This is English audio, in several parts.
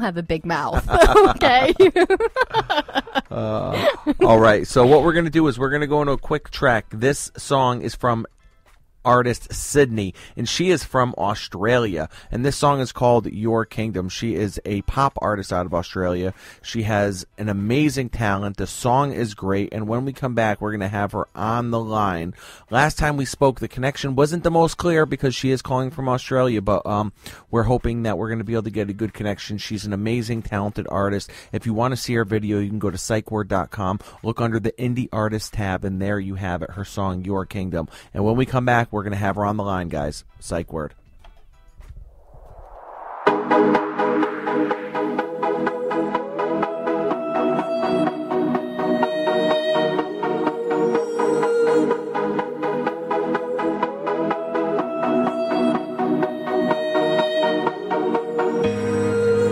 have a big mouth. Okay. All right. So what we're going to do is we're going to go into a quick track. This song is from artist Sydney, and she is from Australia, and this song is called Your Kingdom. She is a pop artist out of Australia. She has an amazing talent. The song is great, and when we come back, we're going to have her on the line. Last time we spoke, the connection wasn't the most clear because she is calling from Australia, but we're hoping that we're going to be able to get a good connection. She's an amazing, talented artist. If you want to see her video, you can go to psychword.com, look under the Indie Artist tab, and there you have it, her song Your Kingdom. And when we come back, we're going to have her on the line, guys. Psych word.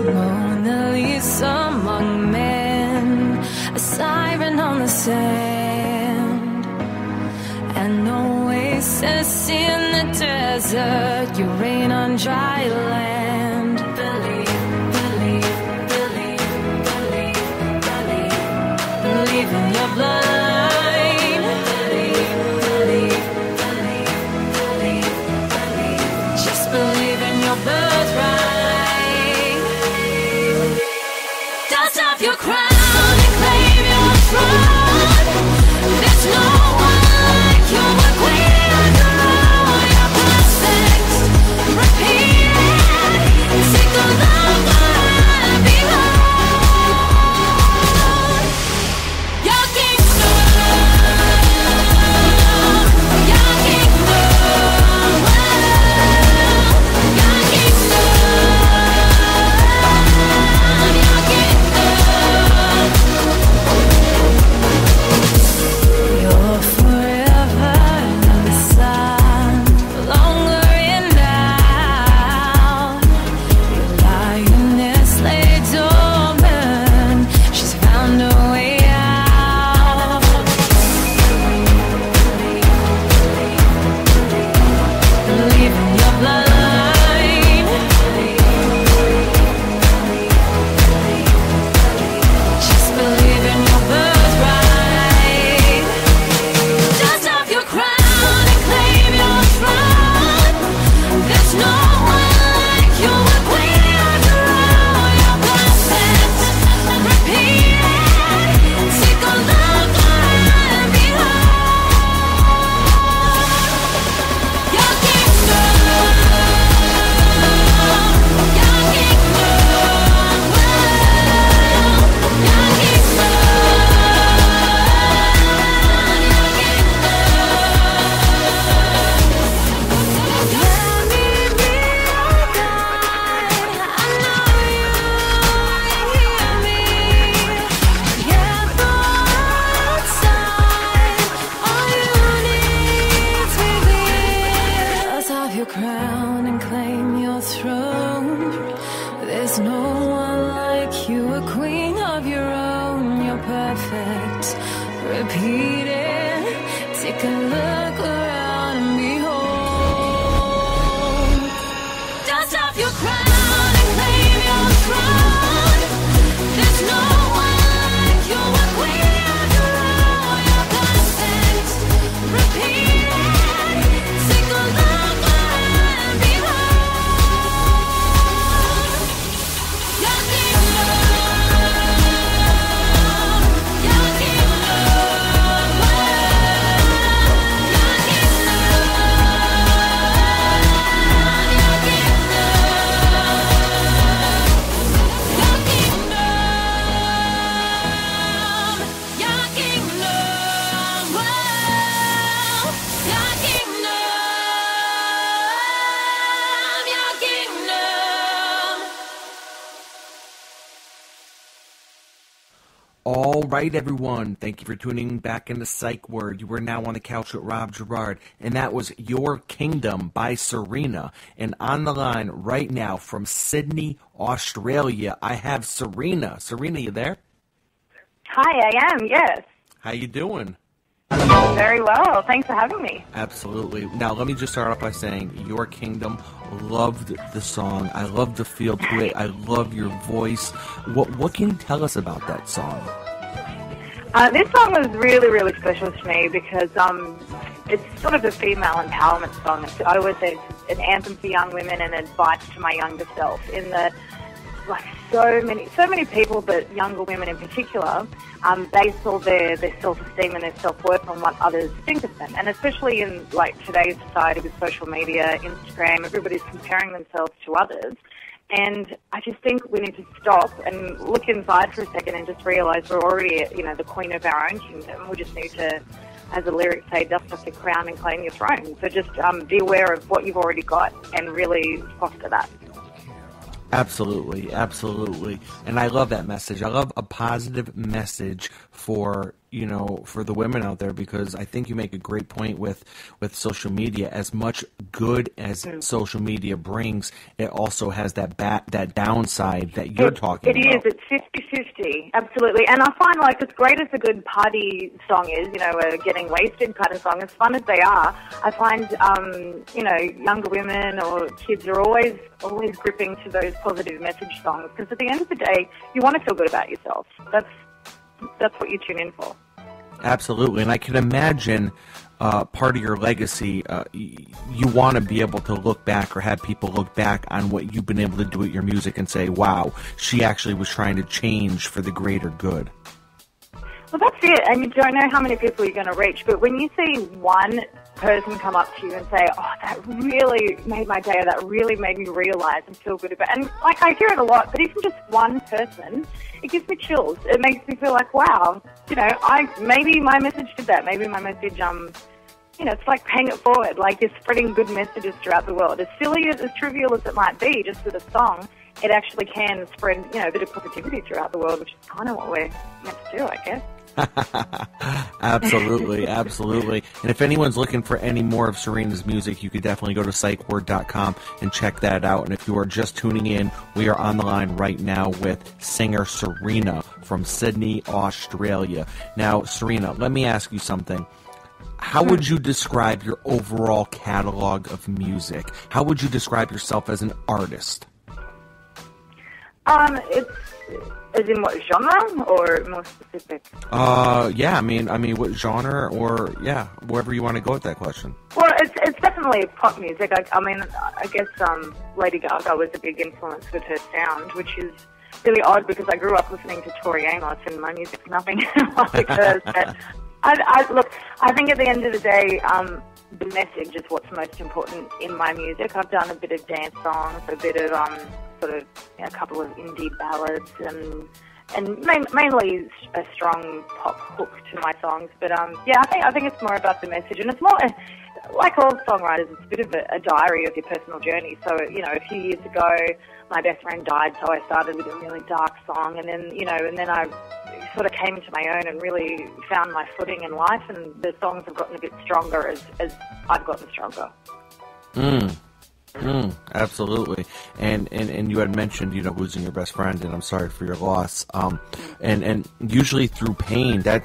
Mona Lisa among men, a siren on the sand, and oasis in the desert, you rain on dry land. Believe, believe, believe, believe, believe, believe in your bloodline. Believe, believe, believe, believe, believe, just believe in your birthright. Dust off your crown and claim your throne. There's no one like you, a queen of your own. You're perfect, repeat it. Take a look around, behold your kingdom, your kingdom, your kingdom. You're forever in the sun, longer in doubt. Your lioness lay dormant, she's found a way out. Believe in your bloodline. Just believe in your birthright. Dust off your crown and claim your throne. There's no one like you, a queen of your own. You're perfect, repeat it. Take a look around, behold your kingdom, your kingdom, your crown and claim your throne. There's no one like you, a queen of your own. You're perfect, repeat it. Take a look around and behold. Dust off your crown and claim your throne. There's no one like you, a queen of your own. You're perfect, repeat it. Take a look around and behold your kingdom, your All right, everyone. Thank you for tuning back into Psych Word. You are now on the couch with Rob Gerard, and that was Your Kingdom by Sirena. And on the line right now from Sydney, Australia, I have Sirena. Sirena, you there? Hi, I am, yes. How you doing? Very well. Thanks for having me. Absolutely. Now, let me just start off by saying Your Kingdom, loved the song. I love the feel to it. I love your voice. What can you tell us about that song? This song was really, really special to me because it's sort of a female empowerment song. I always say it's an anthem for young women and advice to my younger self. In the like so many people, but younger women in particular, base all their self-esteem and their self-worth on what others think of them. And especially in like today's society with social media, Instagram, everybody's comparing themselves to others. And I just think we need to stop and look inside for a second and just realise we're already, the queen of our own kingdom. We just need to, as the lyrics say, dust off the crown and claim your throne. So just be aware of what you've already got and really foster that. Absolutely, absolutely. And I love that message. I love a positive message for the women out there, because I think you make a great point with social media. As much good as social media brings, it also has that downside that you're talking about. It is. It's 50-50. Absolutely. And I find, like, as great as a good party song is, a getting wasted kind of song, as fun as they are, I find, younger women or kids are always gripping to those positive message songs, because at the end of the day, you want to feel good about yourself. That's what you tune in for. Absolutely, and I can imagine part of your legacy, you want to be able to look back or have people look back on what you've been able to do with your music and say, wow, she actually was trying to change for the greater good. Well, that's it, and you don't know how many people you're going to reach, but when you see one person come up to you and say, oh, that really made my day, or that really made me realise and feel good about it. And, like, I hear it a lot, but even just one person, it gives me chills. It makes me feel like, wow, maybe my message did that. Maybe my message, it's like paying it forward. Like, you're spreading good messages throughout the world. As silly, as trivial as it might be, just with a song, it actually can spread, a bit of positivity throughout the world, which is kind of what we're meant to do, I guess. Absolutely, absolutely. And if anyone's looking for any more of Serena's music, you could definitely go to psychword.com and check that out. And if you are just tuning in, we are on the line right now with singer Sirena from Sydney, Australia. Now, Sirena, let me ask you something. How would you describe your overall catalog of music? How would you describe yourself as an artist? It's as in what genre, or more specific? Yeah, I mean, what genre, or wherever you want to go with that question. Well, it's definitely pop music. I guess Lady Gaga was a big influence with her sound, which is really odd because I grew up listening to Tori Amos, and my music's nothing like hers. But I think at the end of the day, the message is what's most important in my music. I've done a bit of dance songs, a bit of a couple of indie ballads, and mainly a strong pop hook to my songs. But I think it's more about the message, and it's more like all songwriters. It's a bit of a diary of your personal journey. So a few years ago, my best friend died, so I started with a really dark song, and then I sort of came into my own and really found my footing in life, and the songs have gotten a bit stronger as I've gotten stronger. Absolutely. And you had mentioned, losing your best friend, and I'm sorry for your loss. And usually through pain, some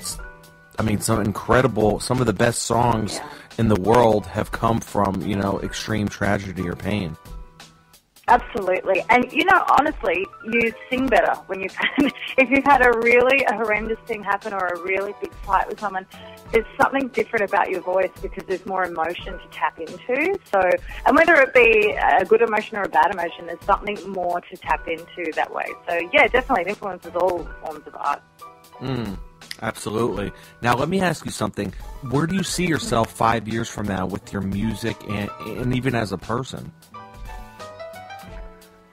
of the best songs in the world have come from, extreme tragedy or pain. Absolutely. And, honestly, you sing better when if you've had a horrendous thing happen or a really big fight with someone, there's something different about your voice because there's more emotion to tap into. So, and whether it be a good emotion or a bad emotion, there's something more to tap into that way. So, yeah, definitely it influences all forms of art. Absolutely. Now, let me ask you something. Where do you see yourself 5 years from now with your music and even as a person?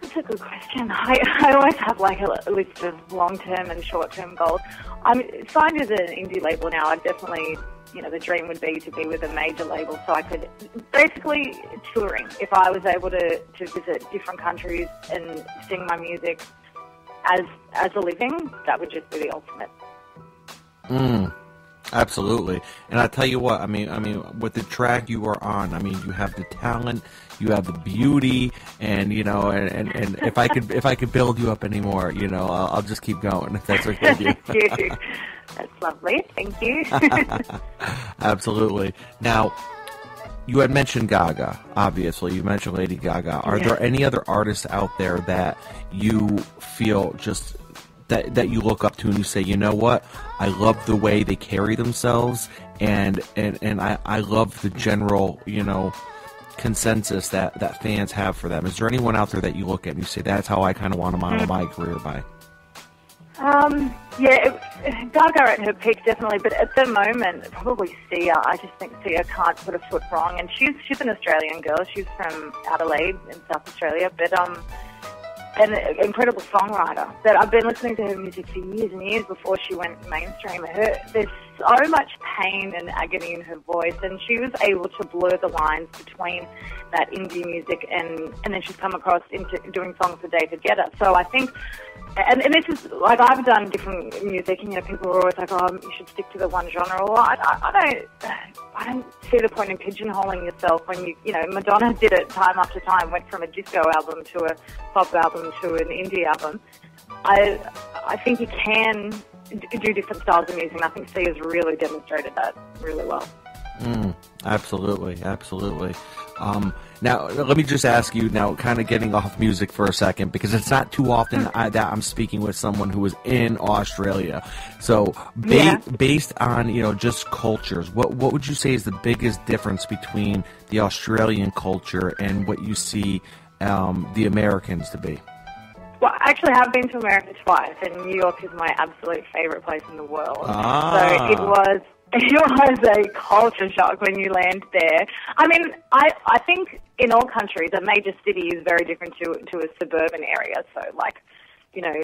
That's a good question. I always have a list of long-term and short-term goals. I'm signed as an indie label now. I definitely, the dream would be to be with a major label so I could basically touring. If I was able to visit different countries and sing my music as a living, that would just be the ultimate. Absolutely. And I tell you what, I mean, with the track you are on, I mean, you have the talent, you have the beauty, and you know, and if I could build you up anymore, you know, I'll just keep going if that's okay with you. Thank you. That's lovely. Thank you. Absolutely. Now, you had mentioned Gaga, obviously. You mentioned Lady Gaga. Are Yeah. there any other artists out there that you feel just that you look up to and you say, you know what, I love the way they carry themselves, and I love the general, you know, consensus that fans have for them? Is there anyone out there that you look at and you say, that's how I kind of want to model my career by? Gaga at her peak, definitely, but at the moment, probably Sia. I just think Sia can't put a foot wrong, and she's an Australian girl. She's from Adelaide in South Australia, but an incredible songwriter. That I've been listening to her music for years and years before she went mainstream. There's so much pain and agony in her voice, and she was able to blur the lines between that indie music and then she's come across into doing songs for David Guetta. So I think, and this is, like, I've done different music, and, you know, people are always like, oh, you should stick to the one genre. Well, I don't see the point in pigeonholing yourself when you know, Madonna did it time after time, went from a disco album to a pop album to an indie album. I think you can do different styles of music, and I think Sia's really demonstrated that really well. Absolutely. Now, let me just ask you, now kind of getting off music for a second, because it's not too often that I'm speaking with someone who is in Australia. So, based on, you know, just cultures, what would you say is the biggest difference between the Australian culture and what you see the Americans to be? Well, I actually have been to America twice, and New York is my absolute favorite place in the world. Ah. So it was a culture shock when you land there. I mean, I think in all countries, a major city is very different to a suburban area. So, like, you know,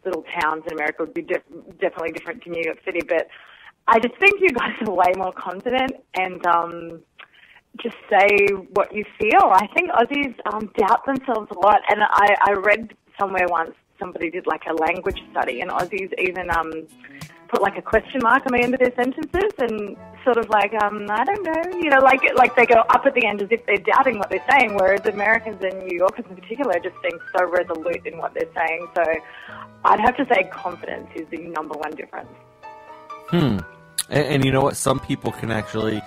little towns in America would be definitely different to New York City. But I just think you guys are way more confident and just say what you feel. I think Aussies doubt themselves a lot. And I read somewhere once, somebody did like a language study, and Aussies even put like a question mark on the end of their sentences and sort of like, I don't know, you know, like they go up at the end as if they're doubting what they're saying, whereas Americans and New Yorkers in particular just seem so resolute in what they're saying. So I'd have to say confidence is the number one difference. And you know what? Some people can actually,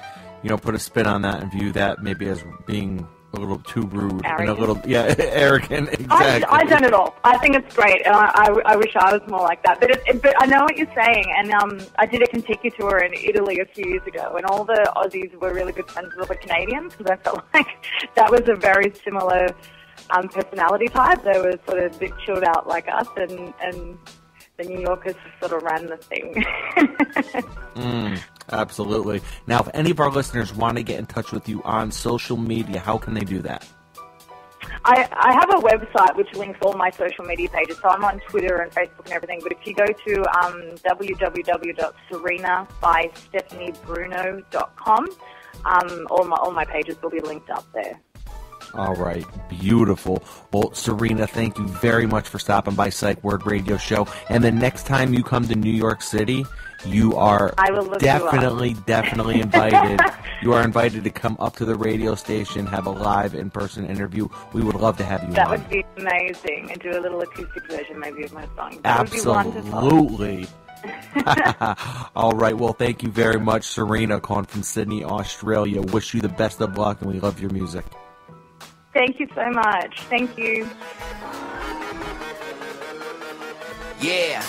you know, put a spin on that and view that maybe as being a little too rude Arrogant. and a little, arrogant. Exactly. I've done it all. I think it's great, and I wish I was more like that. But I know what you're saying, and I did a Kentucky tour in Italy a few years ago, and all the Aussies were really good friends with all the Canadians, because I felt like that was a very similar personality type. They were sort of a bit chilled out like us, and the New Yorkers sort of ran the thing. Absolutely. Now, if any of our listeners want to get in touch with you on social media, how can they do that? I have a website which links all my social media pages, so I'm on Twitter and Facebook and everything, but if you go to www.serenabystephaниebruno.com, all my pages will be linked up there. All right. Beautiful. Well, Sirena, thank you very much for stopping by Psych Word Radio Show. And the next time you come to New York City, you are definitely invited. You are invited to come up to the radio station, have a live in-person interview. We would love to have you on. That would be amazing. And do a little acoustic version maybe of my song. That Absolutely. All right. Well, thank you very much, Sirena, calling from Sydney, Australia. Wish you the best of luck, and we love your music. Thank you so much. Thank you. Yeah.